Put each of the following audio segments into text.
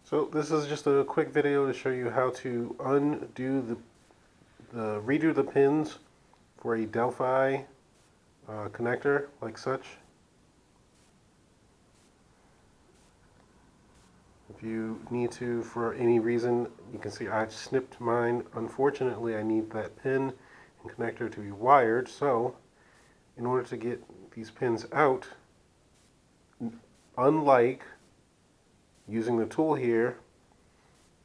So this is just a quick video to show you how to redo the pins for a Delphi connector like such. If you need to, for any reason, you can see I've snipped mine. Unfortunately, I need that pin and connector to be wired, so in order to get these pins out, unlike using the tool here,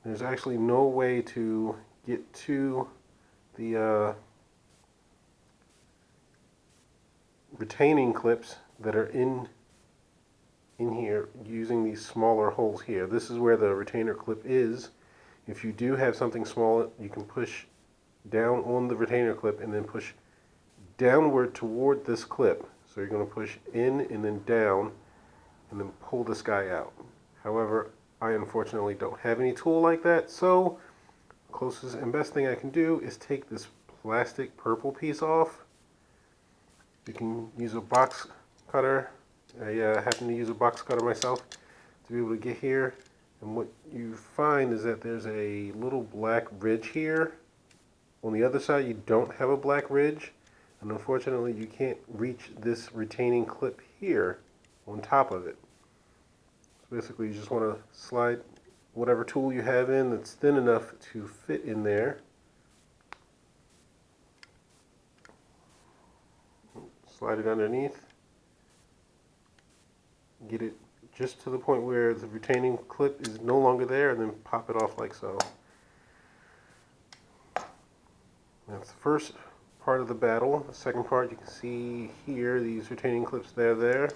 there's actually no way to get to the retaining clips that are in here using these smaller holes here. This is where the retainer clip is. If you do have something small, you can push down on the retainer clip and then push downward toward this clip. So you're going to push in and then down and then pull this guy out. However, I unfortunately don't have any tool like that, so the closest and best thing I can do is take this plastic purple piece off. You can use a box cutter. I happen to use a box cutter myself to be able to get here, and what you find is that there's a little black ridge here. On the other side you don't have a black ridge, and unfortunately you can't reach this retaining clip here on top of it. So basically you just want to slide whatever tool you have in that's thin enough to fit in there. Slide it underneath. Get it just to the point where the retaining clip is no longer there, and then pop it off like so. That's the first part of the battle. The second part, you can see here these retaining clips there.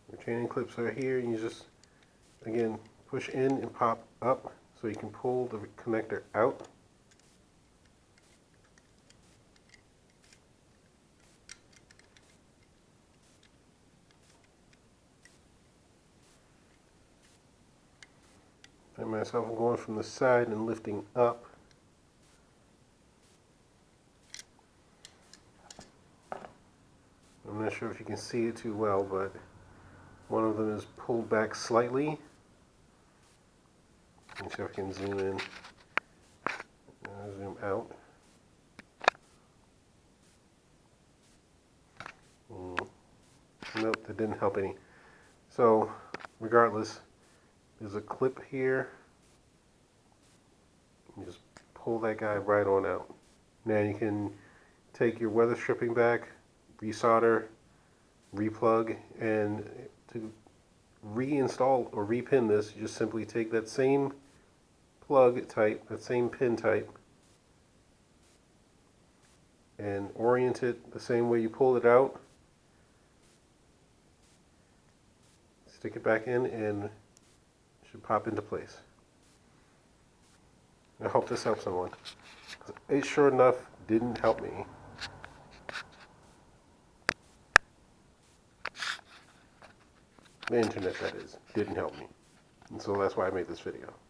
Retaining clips are here, and you just again push in and pop up so you can pull the connector out. I myself am going from the side and lifting up. I'm not sure if you can see it too well, but one of them is pulled back slightly. Let me see if I can zoom in. Zoom out. Nope, that didn't help any. So, regardless, there's a clip here. You just pull that guy right on out. Now you can take your weather stripping back, resolder, replug, and to reinstall or repin this, you just simply take that same plug type, that same pin type, and orient it the same way you pulled it out. Stick it back in and it should pop into place. I hope this helps someone. It sure enough didn't help me. The internet, that is, didn't help me. And so that's why I made this video.